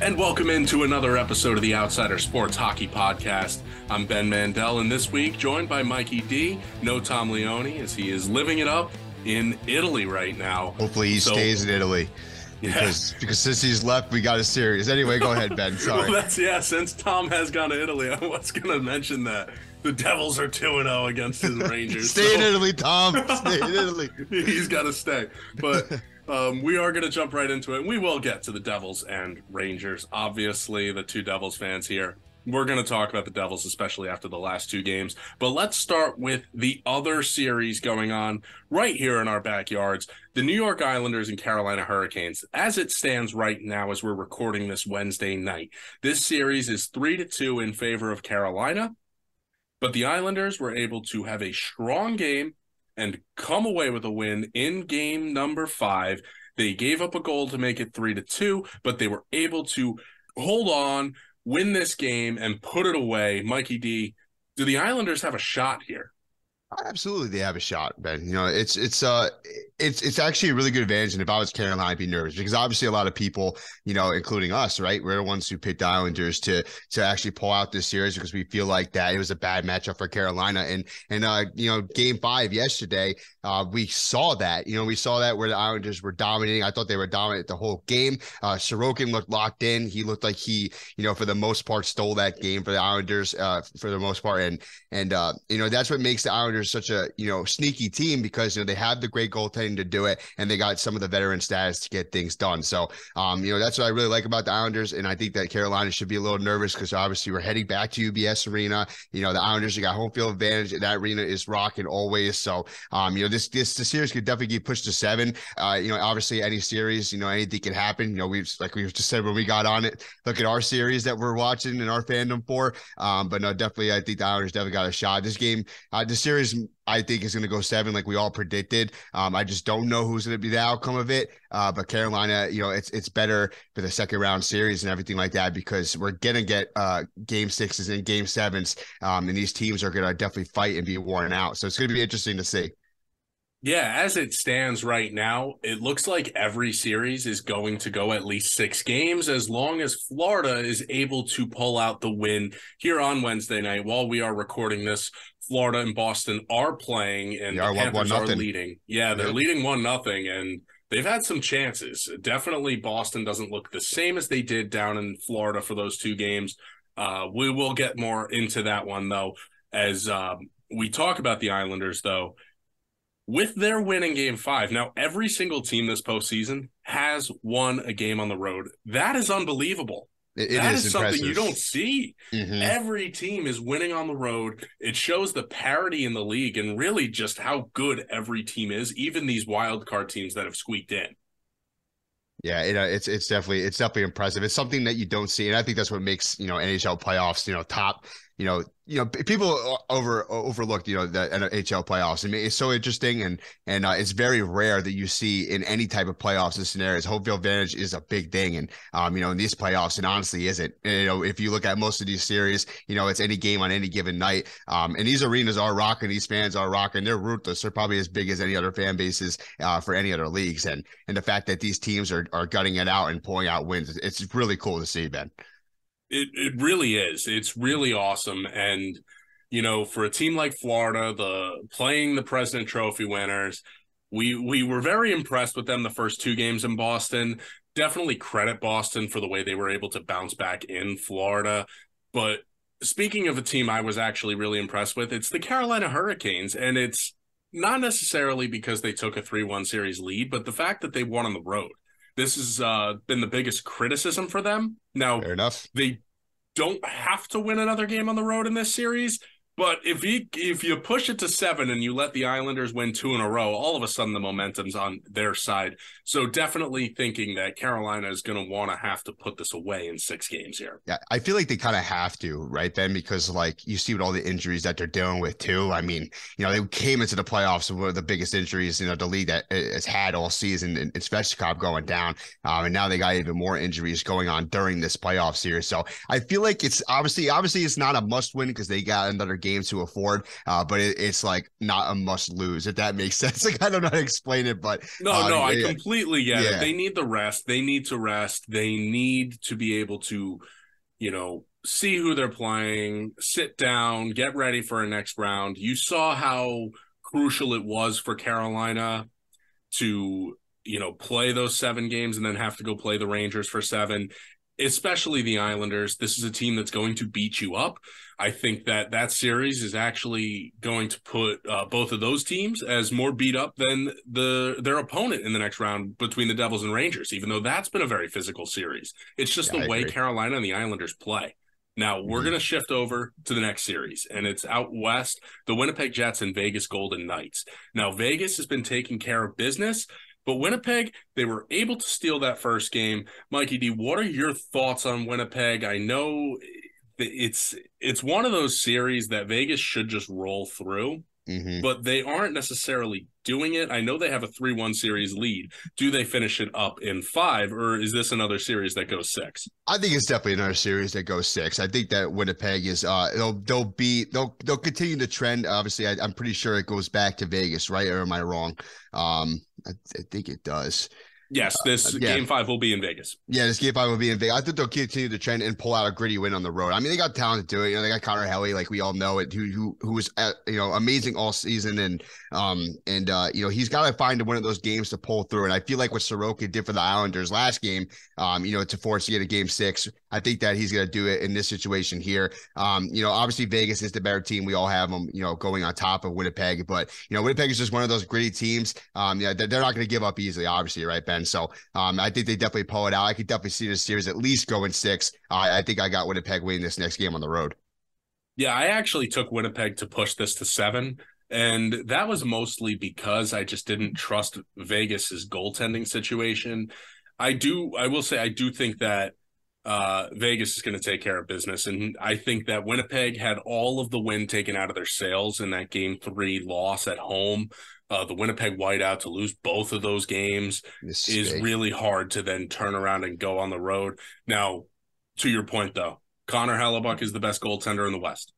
And welcome into another episode of the Outsider Sports Hockey Podcast. I'm Ben Mandel, and this week joined by Mikey D. No Tom Leone, as he is living it up in Italy right now. Hopefully he stays in Italy. Because since he's left, we got a series. Anyway, go ahead, Ben. Sorry. Well, since Tom has gone to Italy, I was going to mention that the Devils are 2-0 against his Rangers. Stay in Italy, Tom. Stay in Italy. He's got to stay. But we are going to jump right into it, and we will get to the Devils and Rangers. Obviously, the two Devils fans here, we're going to talk about the Devils, especially after the last two games. But let's start with the other series going on right here in our backyards, the New York Islanders and Carolina Hurricanes. As it stands right now, as we're recording this Wednesday night, this series is 3-2 in favor of Carolina. But the Islanders were able to have a strong game and come away with a win in game number 5. They gave up a goal to make it 3-2, but they were able to hold on, win this game, and put it away. Mikey D, do the Islanders have a shot here? Absolutely, they have a shot, Ben. You know, it's actually a really good advantage. And if I was Carolina, I'd be nervous because obviously a lot of people, you know, including us, right, we're the ones who picked the Islanders to actually pull out this series because we feel like that it was a bad matchup for Carolina. And you know, Game 5 yesterday, we saw that. You know, we saw that where the Islanders were dominating. I thought they were dominant the whole game. Sorokin looked locked in. He looked like he, you know, for the most part, stole that game for the Islanders for the most part. And you know, that's what makes the Islanders such a, you know, sneaky team because, you know, they have the great goaltending to do it and they got some of the veteran status to get things done. So, you know, that's what I really like about the Islanders. And I think that Carolina should be a little nervous because obviously we're heading back to UBS Arena. You know, the Islanders, you got home field advantage. That arena is rocking always. So, you know, the series could definitely get pushed to 7. You know, obviously any series, you know, anything can happen. You know, we've just said when we got on it, look at our series that we're watching and our fandom for. But no, definitely, I think the Islanders definitely got a shot. This game, the series, I think is going to go 7 like we all predicted. I just don't know who's going to be the outcome of it. But Carolina, you know, it's better for the second round series and everything like that because we're going to get game 6s and game 7s. And these teams are going to definitely fight and be worn out. So it's going to be interesting to see. Yeah, as it stands right now, it looks like every series is going to go at least 6 games as long as Florida is able to pull out the win here on Wednesday night. While we are recording this, Florida and Boston are playing, and the Panthers are leading. Yeah, they're leading 1-0, and they've had some chances. Definitely Boston doesn't look the same as they did down in Florida for those 2 games. We will get more into that one, though, as we talk about the Islanders, though. With their win in Game 5, now every single team this postseason has won a game on the road. That is unbelievable. That is impressive. Something you don't see. Mm-hmm. Every team is winning on the road. It shows the parity in the league and really just how good every team is, even these wild card teams that have squeaked in. Yeah, it's definitely impressive. It's something that you don't see, and I think that's what makes, you know, NHL playoffs, you know, top. You know, people overlook, you know, the NHL playoffs. I mean, it's so interesting, and it's very rare that you see in any type of playoffs and scenarios. Home field advantage is a big thing, and you know, in these playoffs, it honestly isn't. And, you know, if you look at most of these series, you know, it's any game on any given night. And these arenas are rocking, these fans are rocking. They're ruthless. They're probably as big as any other fan bases for any other leagues. And the fact that these teams are gutting it out and pulling out wins, it's really cool to see, Ben. It really is. It's really awesome. And, you know, for a team like Florida, playing the President Trophy winners, we were very impressed with them the first 2 games in Boston. Definitely credit Boston for the way they were able to bounce back in Florida. But speaking of a team I was actually really impressed with, it's the Carolina Hurricanes. And it's not necessarily because they took a 3-1 series lead, but the fact that they won on the road. This has been the biggest criticism for them. Now, fair enough. They don't have to win another game on the road in this series, but if you push it to 7 and you let the Islanders win 2 in a row, all of a sudden the momentum's on their side. So definitely thinking that Carolina is going to want to have to put this away in 6 games here. Yeah, I feel like they kind of have to, right, Ben? Because, like, you see with all the injuries that they're dealing with, too. I mean, you know, they came into the playoffs with one of the biggest injuries, you know, the league that has had all season, and it's Svechnikov going down. And now they got even more injuries going on during this playoff series. So I feel like it's obviously it's not a must win because they got another game to afford, but it's like not a must lose, if that makes sense. Like, I don't know how to explain it, but No, I yeah, completely get it. yeah, They need the rest. They need to rest. They need to be able to, see who they're playing, sit down, get ready for a next round. You saw how crucial it was for Carolina to, play those 7 games and then have to go play the Rangers for 7, especially the Islanders. This is a team that's going to beat you up. I think that series is actually going to put both of those teams as more beat up than their opponent in the next round between the Devils and Rangers, even though that's been a very physical series. It's just yeah, I the way agree. Carolina and the Islanders play. Now, we're going to shift over to the next series, and it's out west, the Winnipeg Jets and Vegas Golden Knights. Now, Vegas has been taking care of business, but Winnipeg, they were able to steal that first game. Mikey D, what are your thoughts on Winnipeg? I know it's one of those series that Vegas should just roll through, Mm-hmm. but they aren't necessarily doing it. I know they have a 3-1 series lead. Do they finish it up in 5, or is this another series that goes 6? I think it's definitely another series that goes 6. I think that Winnipeg is they'll continue the trend. Obviously, I'm pretty sure it goes back to Vegas, right? Or am I wrong? I think it does. Yes, this Yeah, game 5 will be in Vegas. yeah, this game 5 will be in Vegas. I think they'll continue the trend and pull out a gritty win on the road. I mean, they got talent to do it. They got Connor Helly, like we all know it, who was amazing all season, and he's got to find one of those games to pull through. And I feel like what Sorokin did for the Islanders last game, to force to get a game 6, I think that he's going to do it in this situation here. Obviously Vegas is the better team. We all have them, going on top of Winnipeg, but Winnipeg is just one of those gritty teams. They're not going to give up easily, obviously, right, Ben? So I think they definitely pull it out. I could definitely see this series at least going 6. I think I got Winnipeg winning this next game on the road. Yeah, I actually took Winnipeg to push this to 7, and that was mostly because I just didn't trust Vegas's goaltending situation. I will say I do think that Vegas is going to take care of business, and I think that Winnipeg had all of the wind taken out of their sails in that game 3 loss at home. The Winnipeg whiteout, to lose both of those games This is is big. really hard to then turn around and go on the road. Now, to your point, though, Connor Hellebuck is the best goaltender in the West.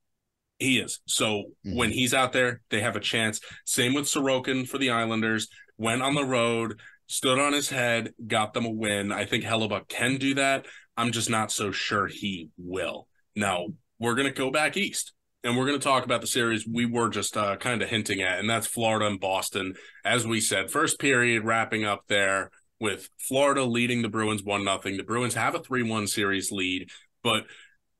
He is. So when Mm-hmm. he's out there, they have a chance. Same with Sorokin for the Islanders. Went on the road, stood on his head, got them a win. I think Hellebuck can do that. I'm just not so sure he will. Now, we're going to go back east, and we're going to talk about the series we were just kind of hinting at, and that's Florida and Boston. As we said, first period wrapping up there with Florida leading the Bruins 1-0. The Bruins have a 3-1 series lead, but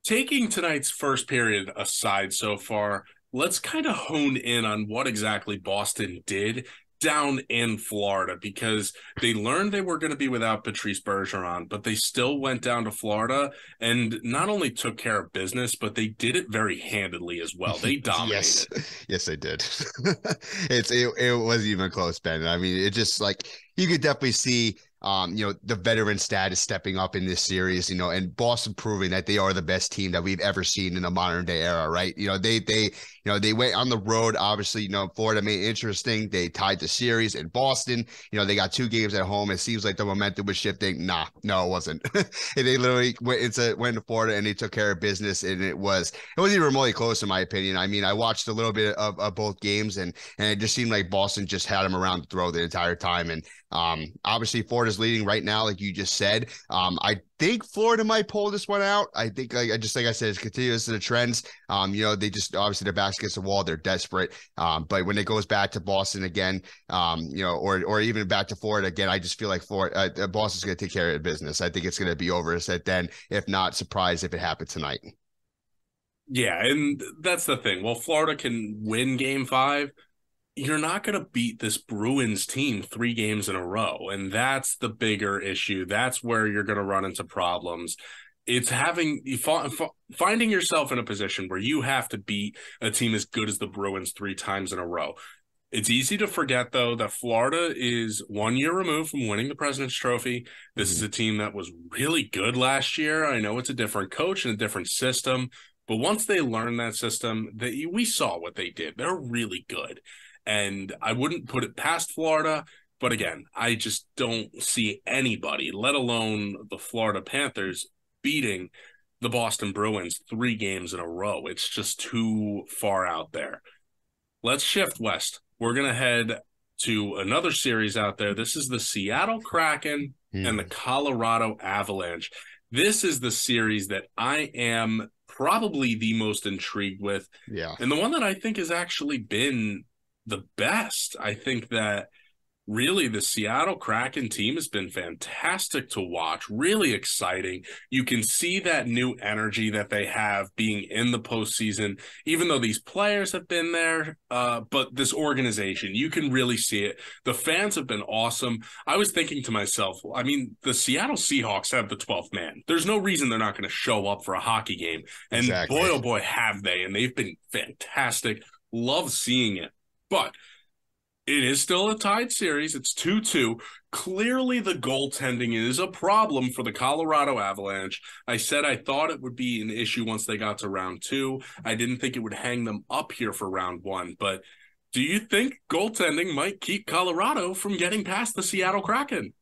taking tonight's first period aside so far, let's kind of hone in on what exactly Boston did down in Florida, because they learned they were going to be without Patrice Bergeron, but they still went down to Florida and not only took care of business, but they did it very handedly as well. They Yes, dominated. yes, they did. It wasn't even close, Ben. I mean, it just like you could definitely see the veteran status stepping up in this series, and Boston proving that they are the best team that we've ever seen in the modern day era, right? They went on the road. Obviously, Florida made it interesting. They tied the series in Boston. They got 2 games at home. It seems like the momentum was shifting. Nah, no, it wasn't. They literally went to Florida and they took care of business, and it wasn't even remotely close in my opinion. I mean, I watched a little bit of both games, and it just seemed like Boston just had them around the throw the entire time. And obviously Florida's leading right now, like you just said. I think Florida might pull this one out. I think, like I said, it's continuous to the trends. They just obviously their backs against the wall. They're desperate. But when it goes back to Boston again, or even back to Florida again, I just feel like Boston's going to take care of business. I think it's going to be over. So then, if not, surprised if it happened tonight. Yeah, and that's the thing. Well, Florida can win game 5. You're not going to beat this Bruins team 3 games in a row. And that's the bigger issue. That's where you're going to run into problems. It's finding yourself in a position where you have to beat a team as good as the Bruins 3 times in a row. It's easy to forget, though, that Florida is 1 year removed from winning the President's Trophy. This is a team that was really good last year. I know it's a different coach and a different system, but once they learned that system, we saw what they did. They're really good. And I wouldn't put it past Florida. But again, I just don't see anybody, let alone the Florida Panthers, beating the Boston Bruins 3 games in a row. It's just too far out there. Let's shift west. We're going to head to another series out there. This is the Seattle Kraken and the Colorado Avalanche. This is the series that I am probably the most intrigued with. Yeah. And the one that I think has actually been the best. I think that really the Seattle Kraken team has been fantastic to watch, really exciting. You can see that new energy that they have being in the postseason, even though these players have been there, but this organization, you can really see it. The fans have been awesome. I was thinking to myself, I mean, the Seattle Seahawks have the 12th man. There's no reason they're not going to show up for a hockey game. And Exactly. boy, oh boy, have they. And they've been fantastic. Love seeing it. But it is still a tied series. It's 2-2. Clearly, the goaltending is a problem for the Colorado Avalanche. I said I thought it would be an issue once they got to round 2. I didn't think it would hang them up here for round 1. But do you think goaltending might keep Colorado from getting past the Seattle Kraken?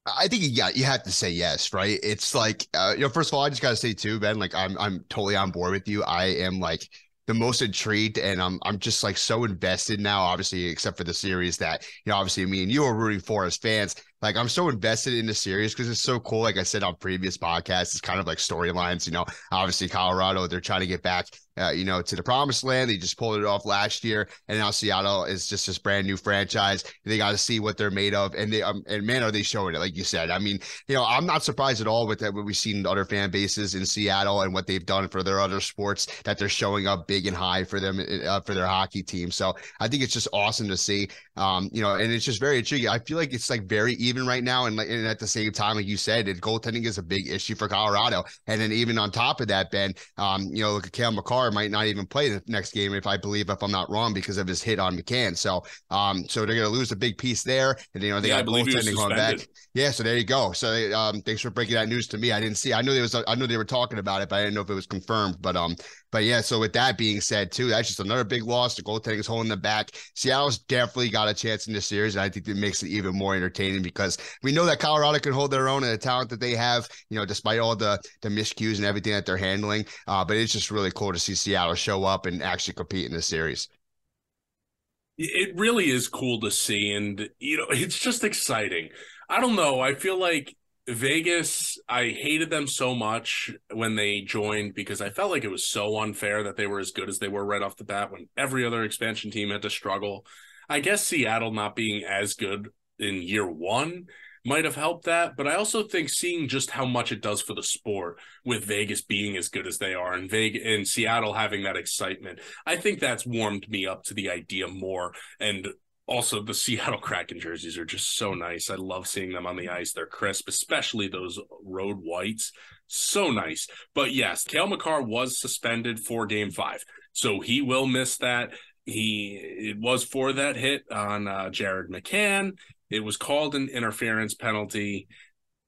I think you have to say yes, right? It's like, first of all, I just got to say too, Ben, like I'm totally on board with you. I am like the most intrigued, and I'm just like so invested now, obviously, except for the series that, obviously me and you are rooting for as fans. Like, I'm so invested in the series because it's so cool. Like I said on previous podcasts, it's kind of like storylines, obviously Colorado, they're trying to get back, to the promised land. They just pulled it off last year. And now Seattle is just this brand new franchise. They got to see what they're made of. And and man, are they showing it, like you said. I mean, I'm not surprised at all with that, what we've seen in other fan bases in Seattle and what they've done for their other sports, that they're showing up big and high for them, for their hockey team. So I think it's just awesome to see, and it's just very intriguing. I feel like it's like very even right now, and at the same time, like you said, goaltending is a big issue for Colorado. And then even on top of that, Ben, look at Cale Makar might not even play the next game, if I'm not wrong, because of his hit on McCann. So they're going to lose a big piece there, and they got goaltending going back. Yeah, so there you go. So thanks for breaking that news to me. I didn't see. I knew they were talking about it, but I didn't know if it was confirmed. But yeah, so with that being said, too, that's just another big loss. The goaltending is holding them back. Seattle's definitely got a chance in this series, and I think it makes it even more entertaining because we know that Colorado can hold their own and the talent that they have, despite all the miscues and everything that they're handling. But it's just really cool to see Seattle show up and actually compete in this series. It really is cool to see, and, it's just exciting. I don't know. I feel like Vegas, I hated them so much when they joined because I felt like it was so unfair that they were as good as they were right off the bat when every other expansion team had to struggle. I guess Seattle not being as good in year 1 might have helped that, but I also think seeing just how much it does for the sport with Vegas being as good as they are and Seattle having that excitement, I think that's warmed me up to the idea more. And also, the Seattle Kraken jerseys are just so nice. I love seeing them on the ice. They're crisp, especially those road whites. So nice. But yes, Cale Makar was suspended for Game 5, so he will miss that. It was for that hit on Jared McCann. It was called an interference penalty.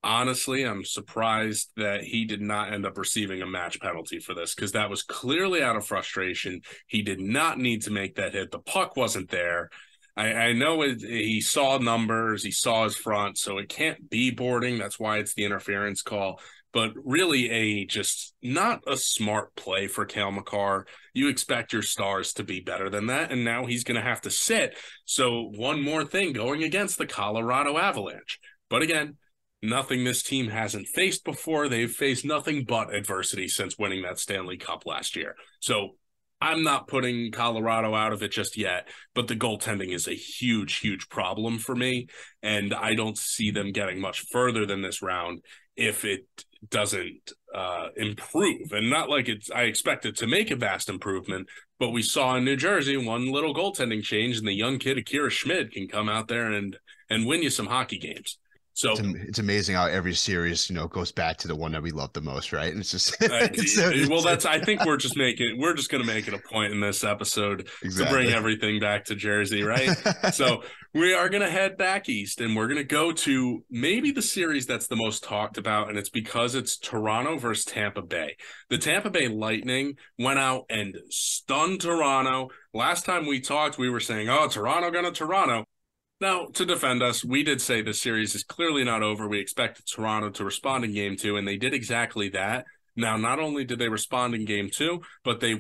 Honestly, I'm surprised that he did not end up receiving a match penalty for this because that was clearly out of frustration. He did not need to make that hit. The puck wasn't there. I know he saw numbers, he saw his front, so it can't be boarding. That's why it's the interference call. But really just not a smart play for Cale Makar. You expect your stars to be better than that, and now he's going to have to sit. So one more thing going against the Colorado Avalanche. But again, nothing this team hasn't faced before. They've faced nothing but adversity since winning that Stanley Cup last year. So I'm not putting Colorado out of it just yet, but the goaltending is a huge, huge problem for me, and I don't see them getting much further than this round if it doesn't improve. And not like I expect it to make a vast improvement, but we saw in New Jersey one little goaltending change, and the young kid Akira Schmid can come out there and win you some hockey games. So it's amazing how every series, goes back to the one that we love the most, right? And it's just I think we're just going to make it a point in this episode to bring everything back to Jersey, right? So we are going to head back east, and we're going to go to maybe the series that's the most talked about, and it's because it's Toronto versus Tampa Bay. The Tampa Bay Lightning went out and stunned Toronto. Last time we talked, we were saying, oh, Toronto going to Toronto. Now, to defend us, we did say the series is clearly not over. We expected Toronto to respond in Game 2, and they did exactly that. Now, not only did they respond in game 2, but they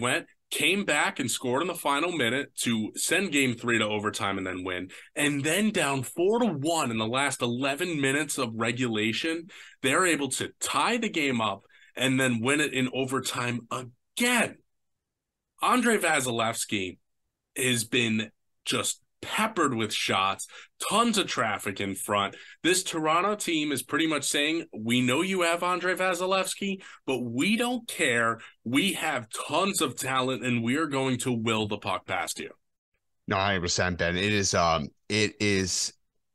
came back and scored in the final minute to send game 3 to overtime and then win. And then down 4-1 in the last 11 minutes of regulation, they're able to tie the game up and then win it in overtime again. Andrei Vasilevsky has been just peppered with shots, tons of traffic in front. This Toronto team is pretty much saying, we know you have Andrei Vasilevsky, but we don't care. We have tons of talent, and we are going to will the puck past you. No, 100%, Ben.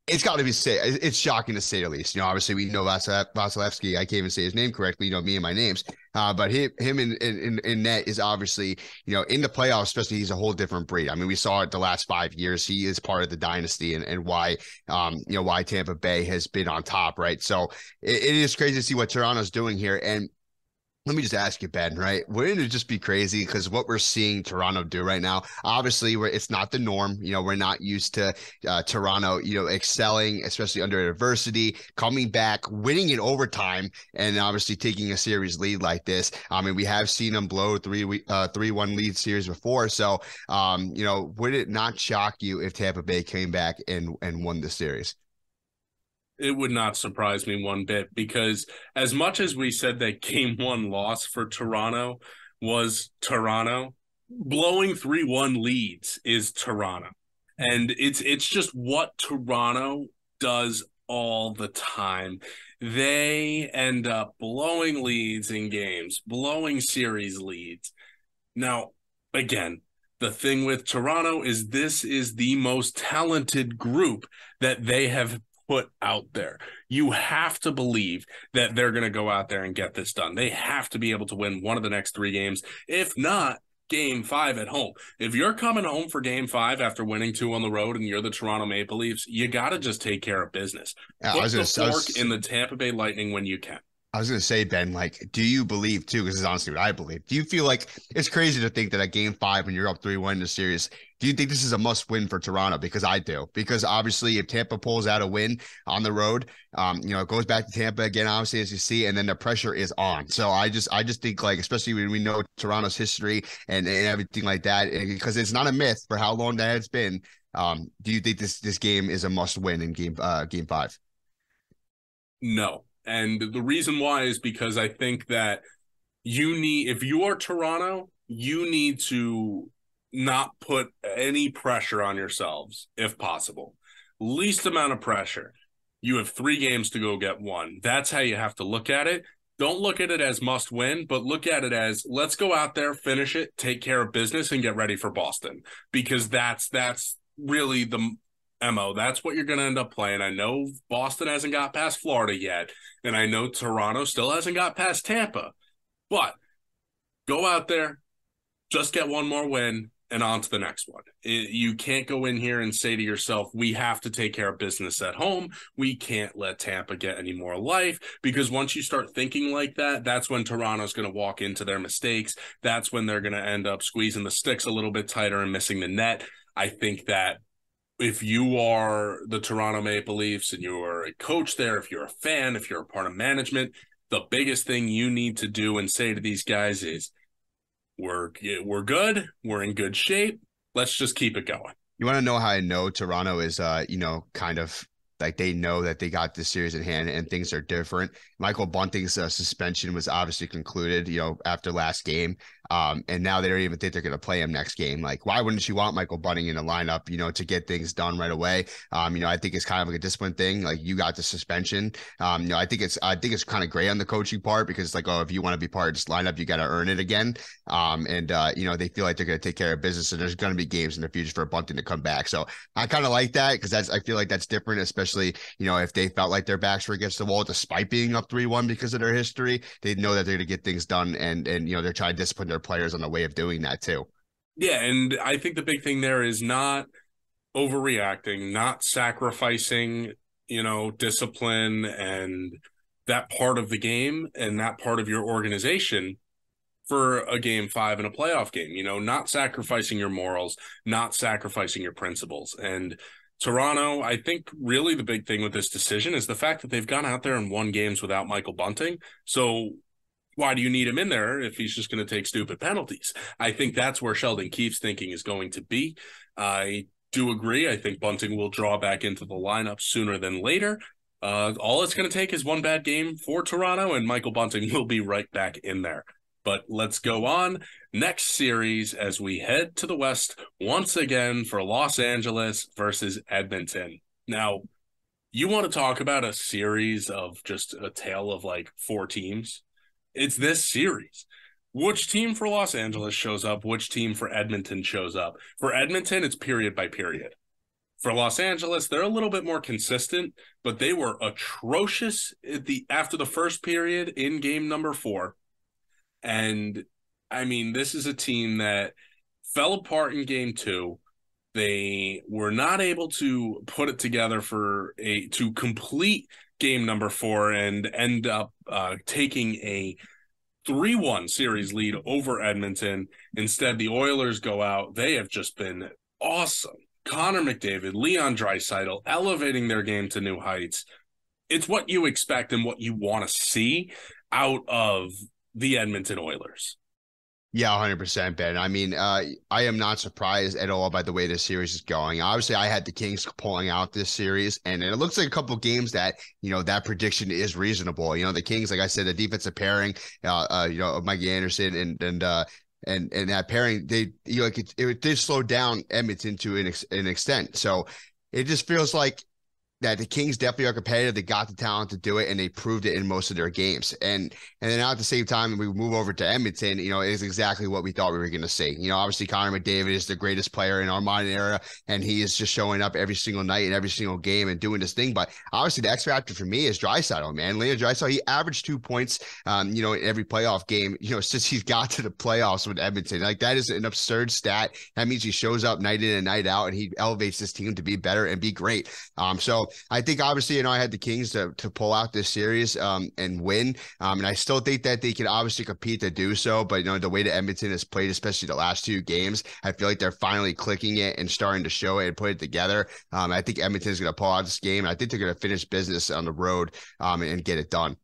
It's got to be it's shocking to say the least. Obviously we know Vasilevsky. I can't even say his name correctly. Me and my names. But him in net is obviously, in the playoffs, especially, he's a whole different breed. I mean, we saw it the last 5 years. He is part of the dynasty and why, why Tampa Bay has been on top, right? So it is crazy to see what Toronto's doing here. And let me just ask you, Ben, right? Wouldn't it just be crazy? Because what we're seeing Toronto do right now, obviously, it's not the norm. We're not used to Toronto, excelling, especially under adversity, coming back, winning in overtime, and obviously taking a series lead like this. I mean, we have seen them blow 3-1 lead series before. So, would it not shock you if Tampa Bay came back and won the series? It would not surprise me one bit, because as much as we said that game 1 loss for Toronto was Toronto, blowing 3-1 leads is Toronto. And it's just what Toronto does all the time. They end up blowing leads in games, blowing series leads. Now, again, the thing with Toronto is this is the most talented group that they have put out there. You have to believe that they're going to go out there and get this done. They have to be able to win one of the next 3 games, if not game 5 at home. If you're coming home for game 5 after winning 2 on the road and you're the Toronto Maple Leafs, you got to just take care of business. Put the fork in the Tampa Bay Lightning when you can. I was going to say, Ben, do you believe too, because this is honestly what I believe, do you feel like it's crazy to think that at game 5, when you're up 3-1 in the series, do you think this is a must win for Toronto? Because I do. Because obviously if Tampa pulls out a win on the road, it goes back to Tampa again, obviously, as you see, and then the pressure is on. So I just think, especially when we know Toronto's history and everything like that, because it's not a myth for how long that has been. Do you think this game is a must win in game 5? No. And the reason why is because I think that if you are Toronto, you need to not put any pressure on yourselves, if possible. Least amount of pressure. You have 3 games to go get 1. That's how you have to look at it. Don't look at it as must win, but look at it as, let's go out there, finish it, take care of business, and get ready for Boston. Because that's really the MO. That's what you're going to end up playing. I know Boston hasn't got past Florida yet, and I know Toronto still hasn't got past Tampa, but go out there, just get 1 more win, and on to the next one. You can't go in here and say to yourself, we have to take care of business at home. We can't let Tampa get any more life, because once you start thinking like that, that's when Toronto's going to walk into their mistakes. That's when they're going to end up squeezing the sticks a little bit tighter and missing the net. I think that if you are the Toronto Maple Leafs and you're a coach there, if you're a fan, if you're a part of management, the biggest thing you need to do and say to these guys is, we're good. We're in good shape. Let's just keep it going. You want to know how I know Toronto is, kind of like they know that they got this series in hand and things are different. Michael Bunting's suspension was obviously concluded, after last game. And now they don't even think they're going to play him next game. Like, why wouldn't you want Michael Bunting in the lineup, to get things done right away? I think it's kind of like a discipline thing. Like, you got the suspension. I think it's kind of gray on the coaching part, because it's like, oh, if you want to be part of this lineup, you got to earn it again. They feel like they're going to take care of business, and there's going to be games in the future for Bunting to come back. So I kind of like that, because I feel like that's different, especially, if they felt like their backs were against the wall despite being up 3-1 because of their history, they know that they're going to get things done, and they're trying to discipline their players on the way of doing that too. Yeah, and I think the big thing there is not overreacting, not sacrificing, discipline and that part of the game and that part of your organization for a game 5 in a playoff game, not sacrificing your morals, not sacrificing your principles. And Toronto, I think really the big thing with this decision is the fact that they've gone out there and won games without Michael Bunting. So why do you need him in there if he's just going to take stupid penalties? I think that's where Sheldon Keefe's thinking is going to be. I do agree. I think Bunting will draw back into the lineup sooner than later. All it's going to take is one bad game for Toronto, and Michael Bunting will be right back in there. But let's go on. Next series as we head to the West once again for Los Angeles versus Edmonton. Now, you want to talk about a series of just a tale of like four teams? It's this series. Which team for Los Angeles shows up? Which team for Edmonton shows up? For Edmonton, it's period by period. For Los Angeles, they're a little bit more consistent, but they were atrocious after the first period in game number 4. And I mean, this is a team that fell apart in game 2. They were not able to put it together to complete game number 4 and end up taking a 3-1 series lead over Edmonton. Instead, the Oilers go out. They have just been awesome. Connor McDavid, Leon Draisaitl elevating their game to new heights. It's what you expect and what you want to see out of the Edmonton Oilers. Yeah, 100%, Ben. I mean, I am not surprised at all by the way this series is going. Obviously, I had the Kings pulling out this series, and it looks like a couple of games that, that prediction is reasonable. The Kings, like I said, the defensive pairing, Mikey Anderson and that pairing, it did slow down Edmonton to an extent. So it just feels like that the Kings definitely are competitive. They got the talent to do it, and they proved it in most of their games. And then at the same time, we move over to Edmonton, it is exactly what we thought we were going to see. Obviously Connor McDavid is the greatest player in our modern era, and he is just showing up every single night in every single game and doing this thing. But obviously the X factor for me is Draisaitl, man. Leon Draisaitl, he averaged 2 points, in every playoff game, since he's got to the playoffs with Edmonton. Like, that is an absurd stat. That means he shows up night in and night out, and he elevates this team to be better and be great. So I think obviously, I had the Kings to pull out this series and win. And I still think that they can obviously compete to do so. But, the way that Edmonton has played, especially the last 2 games, I feel like they're finally clicking it and starting to show it and put it together. I think Edmonton is going to pull out this game. And I think they're going to finish business on the road and get it done.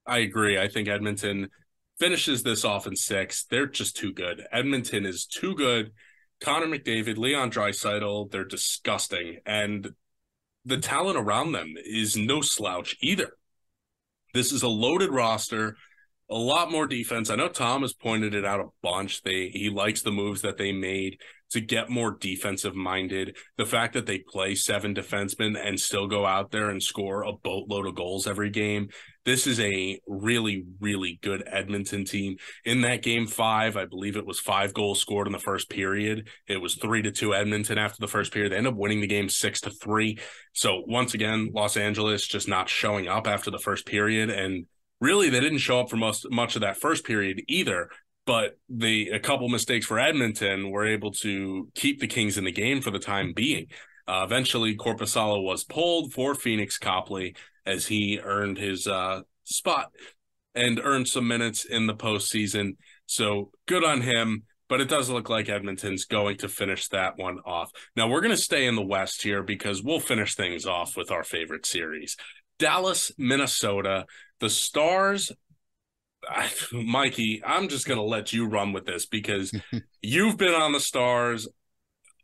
I agree. I think Edmonton finishes this off in 6. They're just too good. Edmonton is too good. Connor McDavid, Leon Draisaitl, they're disgusting. And the talent around them is no slouch either. This is a loaded roster, a lot more defense. I know Tom has pointed it out a bunch. He likes the moves that they made to get more defensive minded. The fact that they play 7 defensemen and still go out there and score a boatload of goals every game. This is a really, really good Edmonton team. In that game 5, I believe it was 5 goals scored in the first period. It was 3-2 Edmonton after the first period. They ended up winning the game 6-3. So once again, Los Angeles just not showing up after the first period. And really, they didn't show up for much of that first period either. But a couple mistakes for Edmonton were able to keep the Kings in the game for the time being. Eventually, Korpisalo was pulled for Phoenix Copley as he earned his spot and earned some minutes in the postseason. So good on him, but it does look like Edmonton's going to finish that one off. Now, we're going to stay in the West here because we'll finish things off with our favorite series. Dallas, Minnesota, the Stars. Mikey, I'm just going to let you run with this because you've been on the Stars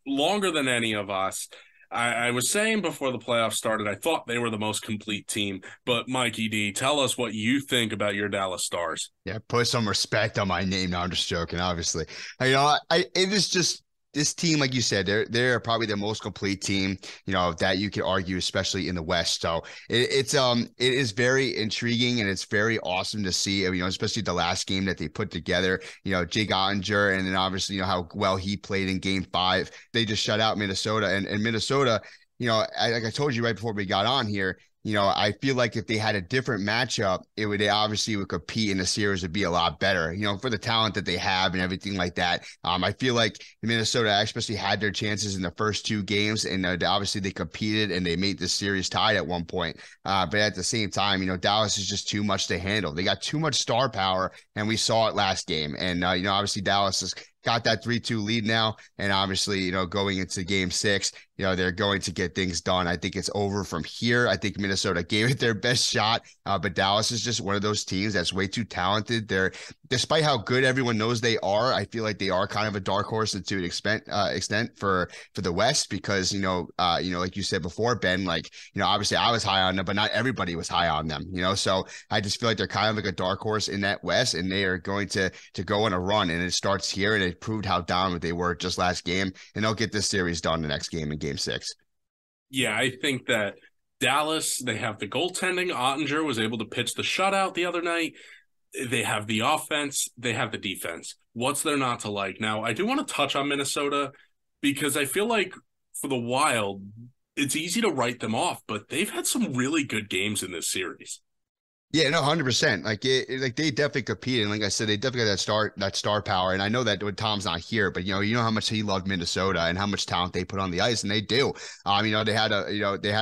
longer than any of us. I was saying before the playoffs started, I thought they were the most complete team. But Mikey D, tell us what you think about your Dallas Stars. Yeah, put some respect on my name. No, I'm just joking, obviously. It is just this team, like you said, they're probably the most complete team, that you could argue, especially in the West. So it is very intriguing, and it's very awesome to see, especially the last game that they put together, Jake Ottinger, and then obviously, how well he played in game 5. They just shut out Minnesota, and Minnesota, like I told you right before we got on here, I feel like if they had a different matchup, they obviously would compete in the series, would be a lot better, for the talent that they have and everything like that. I feel like Minnesota especially had their chances in the first 2 games, and obviously they competed and they made the series tied at one point. But at the same time, Dallas is just too much to handle. They got too much star power, and we saw it last game. And, obviously Dallas is got that 3-2 lead now. And obviously, going into game 6, they're going to get things done. I think it's over from here. I think Minnesota gave it their best shot, but Dallas is just one of those teams that's way too talented. Despite how good everyone knows they are, I feel like they are kind of a dark horse to an extent for the West because, like you said before, Ben, like, obviously I was high on them, but not everybody was high on them, so I just feel like they're kind of like a dark horse in that West, and they are going to go on a run, and it starts here, and it proved how dominant they were just last game, and they'll get this series done the next game in game 6. Yeah, I think that Dallas, they have the goaltending. Ottinger was able to pitch the shutout the other night. They have the offense. They have the defense. What's there not to like? Now, I do want to touch on Minnesota because I feel like for the Wild, it's easy to write them off, but they've had some really good games in this series. Yeah, no, 100%. Like they definitely compete, and like I said, they definitely got that star power. And I know that when Tom's not here, but you know how much he loved Minnesota and how much talent they put on the ice, and they do. They had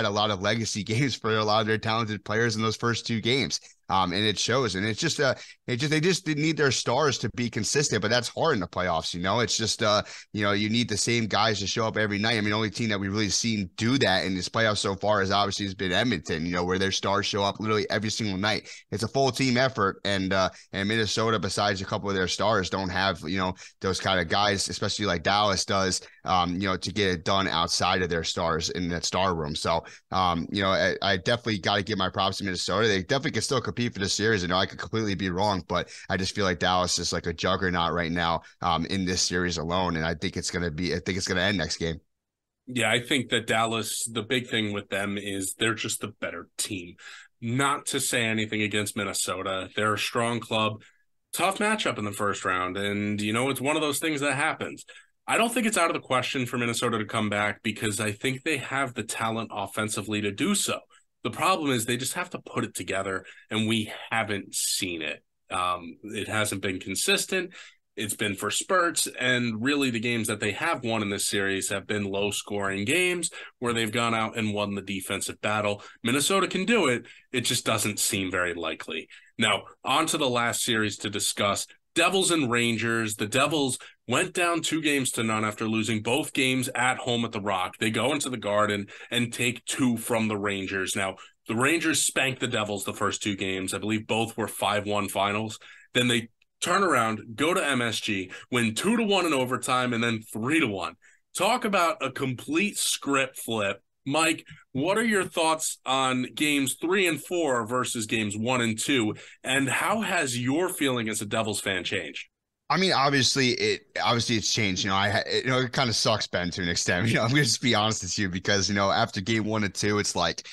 a lot of legacy games for a lot of their talented players in those first 2 games. And it shows, and it's just they just need their stars to be consistent, but that's hard in the playoffs. It's just you need the same guys to show up every night. I mean, the only team that we've really seen do that in this playoffs so far is obviously has been Edmonton. Where their stars show up literally every single night. It's a full team effort, and Minnesota, besides a couple of their stars, don't have those kind of guys, especially like Dallas does. To get it done outside of their stars in that star room. So, I definitely got to give my props to Minnesota. They definitely can still compete for the series. I could completely be wrong, but I just feel like Dallas is like a juggernaut right now in this series alone. And I think it's going to end next game. Yeah, I think that Dallas, the big thing with them is they're just the better team. Not to say anything against Minnesota. They're a strong club. Tough matchup in the first round. And, it's one of those things that happens. I don't think it's out of the question for Minnesota to come back because I think they have the talent offensively to do so. The problem is they just have to put it together, and we haven't seen it. It hasn't been consistent. It's been for spurts, and really the games that they have won in this series have been low-scoring games where they've gone out and won the defensive battle. Minnesota can do it. It just doesn't seem very likely. Now, on to the last series to discuss. Devils and Rangers. The Devils went down 2-0 after losing both games at home at the Rock. They go into the Garden and take 2 from the Rangers. Now, the Rangers spanked the Devils the first 2 games. I believe both were 5-1 finals. Then they turn around, go to MSG, win 2-1 in overtime, and then 3-1. Talk about a complete script flip. Mike, what are your thoughts on games 3 and 4 versus games 1 and 2? And how has your feeling as a Devils fan changed? I mean, obviously it's changed. It kind of sucks, Ben, to an extent. I'm going to just be honest with you because, after game 1 and 2, it's like,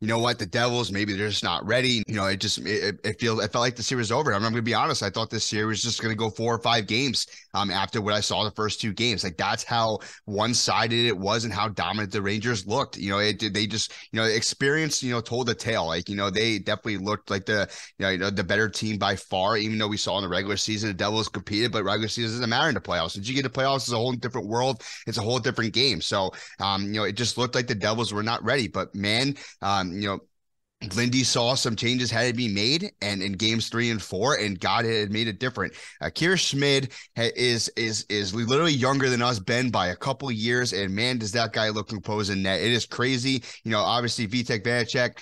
you know what, the Devils, maybe they're just not ready. It felt like the series was over. I'm going to be honest. I thought this series was just going to go 4 or 5 games after what I saw the first 2 games. Like that's how one-sided it was and how dominant the Rangers looked. They just, experience, told the tale. Like, they definitely looked like the better team by far, even though we saw in the regular season, the Devils competed, but regular season doesn't matter in the playoffs. Once you get to playoffs, it's a whole different world. It's a whole different game. So, it just looked like the Devils were not ready, but man, Lindy saw some changes had to be made, and in games 3 and 4, and God had made it different. Kier Schmid is literally younger than us, Ben, by a couple of years, and man, does that guy look composed in net. It is crazy. Obviously Vitek Vanacek,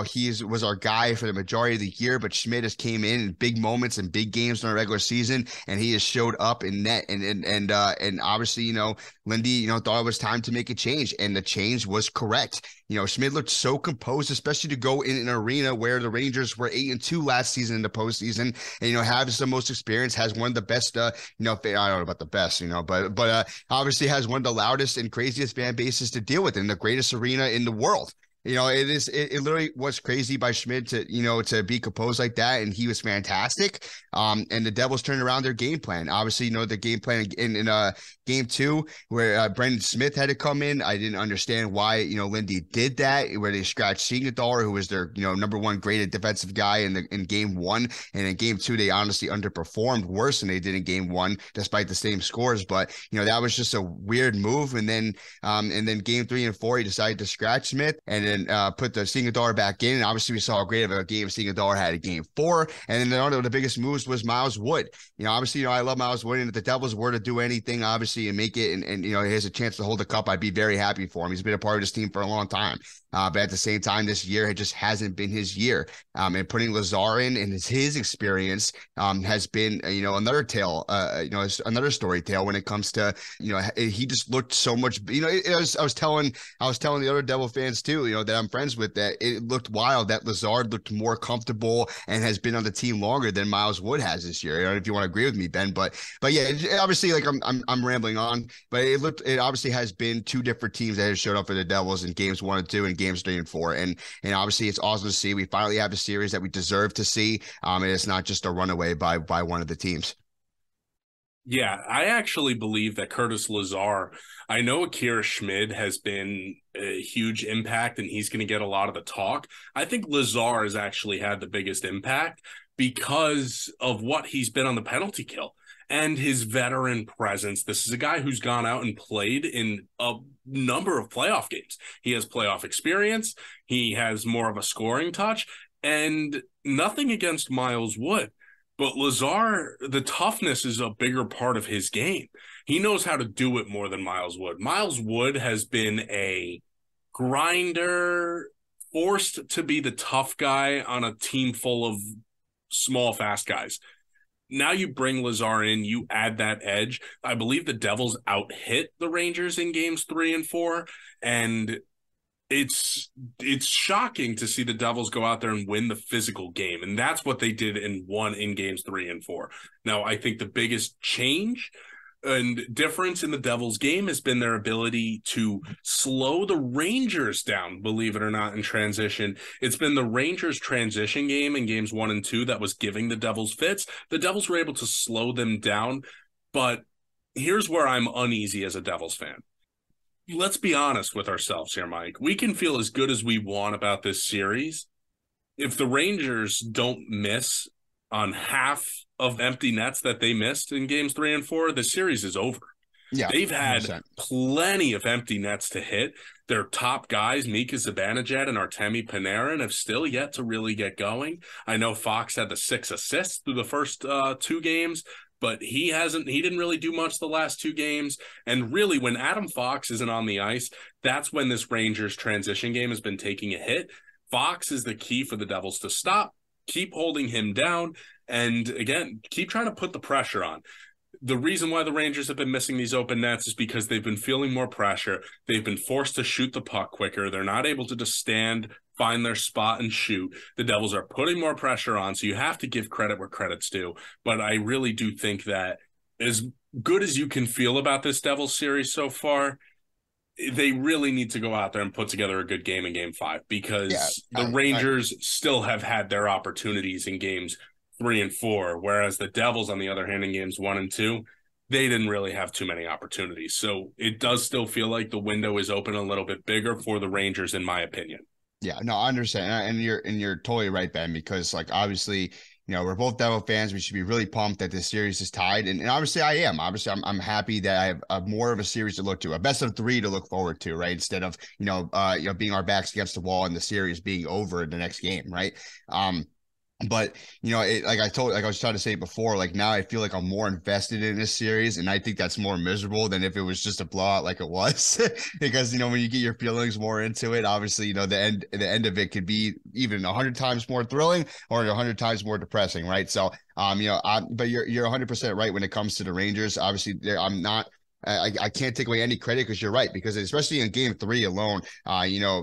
he was our guy for the majority of the year, but Schmid has came in big moments and big games in the regular season, and he has showed up in net. And obviously, Lindy, thought it was time to make a change, and the change was correct. Schmid looked so composed, especially to go in an arena where the Rangers were 8-2 last season in the postseason, and has the most experience, has one of the best, I don't know about the best, but obviously has one of the loudest and craziest fan bases to deal with in the greatest arena in the world. It literally was crazy by Schmid to be composed like that, and he was fantastic. And the Devils turned around their game plan. Obviously, the game plan in game 2 where Brendan Smith had to come in. I didn't understand why Lindy did that, where they scratched Siegenthaler, who was their number 1 graded defensive guy in game 1, and in game 2 they honestly underperformed worse than they did in game 1, despite the same scores. But that was just a weird move. And then game 3 and 4 he decided to scratch Smith, and then put the Singadar back in. And obviously, we saw how great of a game Singadar had in Game 4. And then one of the biggest moves was Miles Wood. Obviously, I love Miles Wood, and if the Devils were to do anything, obviously, and make it, and he has a chance to hold the cup, I'd be very happy for him. He's been a part of this team for a long time. But at the same time, this year it just hasn't been his year. And putting Lazar in and his experience has been, another tale, another story tale when it comes to, he just looked so much, I was telling the other Devil fans too, that I'm friends with, that it looked wild that Lazar looked more comfortable and has been on the team longer than Miles Wood has this year. I don't know if you want to agree with me, Ben, but yeah, obviously, like I'm rambling on, but it obviously has been two different teams that have showed up for the Devils in games 1 and 2 and games 3 and 4. And obviously it's awesome to see. We finally have a series that we deserve to see. And it's not just a runaway by one of the teams. Yeah, I actually believe that Curtis Lazar, I know Akira Schmid has been a huge impact and he's going to get a lot of the talk. I think Lazar has actually had the biggest impact because of what he's been on the penalty kill and his veteran presence. This is a guy who's gone out and played in a number of playoff games. He has playoff experience. He has more of a scoring touch, and nothing against Miles Wood. But Lazar, the toughness is a bigger part of his game. He knows how to do it more than Miles Wood. Miles Wood has been a grinder, forced to be the tough guy on a team full of small, fast guys. Now you bring Lazar in, you add that edge. I believe the Devils out-hit the Rangers in games 3 and 4, and it's shocking to see the Devils go out there and win the physical game, and that's what they did and won in games 3 and 4. Now, I think the biggest change and difference in the Devils game has been their ability to slow the Rangers down, believe it or not, in transition. It's been the Rangers transition game in games 1 and 2 that was giving the Devils fits. The Devils were able to slow them down, but here's where I'm uneasy as a Devils fan. Let's be honest with ourselves here, Mike. We can feel as good as we want about this series. If the Rangers don't miss on half of empty nets that they missed in games 3 and 4, the series is over. Yeah, they've had 100%. Plenty of empty nets to hit. Their top guys, Mika Zibanejad and Artemi Panarin, have still yet to really get going. I know Fox had the 6 assists through the first 2 games, but he didn't really do much the last 2 games. And really, when Adam Fox isn't on the ice, that's when this Rangers transition game has been taking a hit. Fox is the key for the Devils to stop, keep holding him down, and again, keep trying to put the pressure on. The reason why the Rangers have been missing these open nets is because they've been feeling more pressure. They've been forced to shoot the puck quicker. They're not able to just stand, find their spot, and shoot. The Devils are putting more pressure on, so you have to give credit where credit's due. But I really do think that as good as you can feel about this Devils series so far, they really need to go out there and put together a good game in Game 5, because the Rangers still have had their opportunities in games 3 and 4, whereas the Devils, on the other hand, in games 1 and 2, they didn't really have too many opportunities. So it does still feel like the window is open a little bit bigger for the Rangers, in my opinion. Yeah, no, I understand. And you're totally right, Ben, because like, obviously, we're both Devil fans. We should be really pumped that this series is tied. And obviously I am. Obviously, I'm happy that I have more of a series to look to, a best of 3 to look forward to, right? Instead of, being our backs against the wall and the series being over in the next game, right? But like I was trying to say before, like, now I feel like I'm more invested in this series, and I think that's more miserable than if it was just a blowout like it was. Because when you get your feelings more into it, obviously the end of it could be even 100 times more thrilling or 100 times more depressing, right? So but you're 100% right when it comes to the Rangers. Obviously, I'm not. I can't take away any credit, because you're right, because especially in game 3 alone,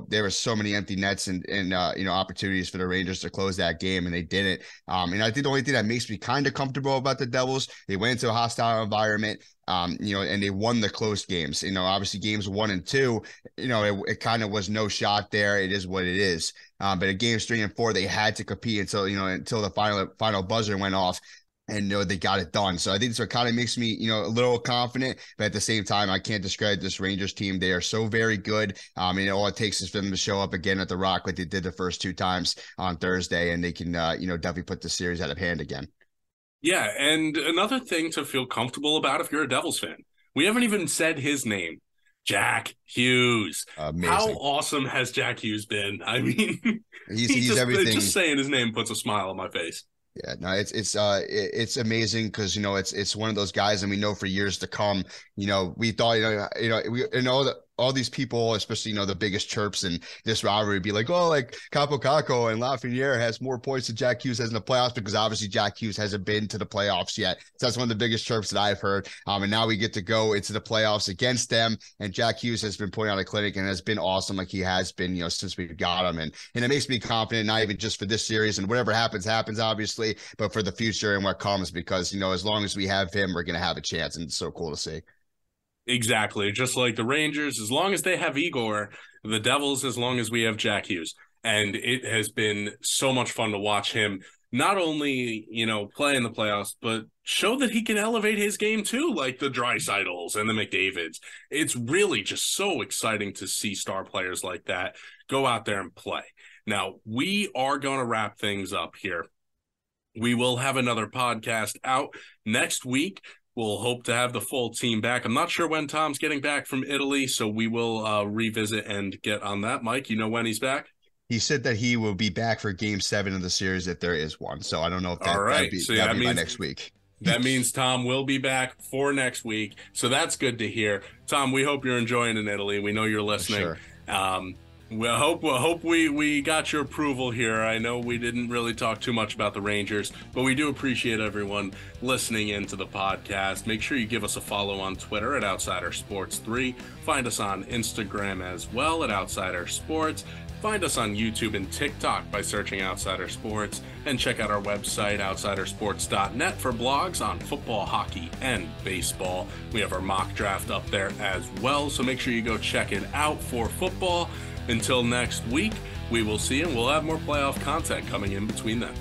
there were so many empty nets and opportunities for the Rangers to close that game, and they didn't. And I think the only thing that makes me kind of comfortable about the Devils, they went into a hostile environment, and they won the close games. Obviously games 1 and 2, it kind of was no shot there. It is what it is. But in games 3 and 4, they had to compete until the final buzzer went off. And they got it done. So I think this kind of makes me, a little confident. But at the same time, I can't discredit this Rangers team. They are so very good. All it takes is for them to show up again at the Rock like they did the first 2 times on Thursday, and they can, definitely put the series out of hand again. Yeah, and another thing to feel comfortable about if you're a Devils fan, we haven't even said his name. Jack Hughes. How Amazing. awesome has Jack Hughes been? I mean, He's everything. just saying his name puts a smile on my face. Yeah, no, it's amazing because it's one of those guys, and we know for years to come. We thought we know that all these people, especially the biggest chirps in this rivalry, would be like, oh, like Capo Caco and Lafreniere has more points than Jack Hughes has in the playoffs, because obviously Jack Hughes hasn't been to the playoffs yet. So that's one of the biggest chirps that I've heard. And now we get to go into the playoffs against them, and Jack Hughes has been putting on a clinic and has been awesome, like he has been since we've got him, and it makes me confident, not even just for this series and whatever happens, obviously, but for the future and what comes, because as long as we have him, we're gonna have a chance, and it's so cool to see. Exactly. Just like the Rangers, as long as they have Igor, the Devils, as long as we have Jack Hughes. And it has been so much fun to watch him not only, play in the playoffs, but show that he can elevate his game too, like the Dreisaitl's and the McDavids. It's really just so exciting to see star players like that go out there and play. Now, we are going to wrap things up here. We will have another podcast out next week. We'll hope to have the full team back. I'm not sure when Tom's getting back from Italy, so we will revisit and get on that. Mike, you know when he's back? He said that he will be back for Game 7 of the series if there is one. So I don't know if All right. that'd be by next week. That means Tom will be back for next week. So that's good to hear. Tom, we hope you're enjoying in Italy. We know you're listening. Sure. We hope we got your approval here. I know we didn't really talk too much about the Rangers, but we do appreciate everyone listening into the podcast. Make sure you give us a follow on Twitter at Outsider Sports 3. Find us on Instagram as well at Outsider Sports. Find us on YouTube and TikTok by searching Outsider Sports, and check out our website, outsidersports.net, for blogs on football, hockey, and baseball. We have our mock draft up there as well, so make sure you go check it out for football. Until next week, we will see, and we'll have more playoff content coming in between then.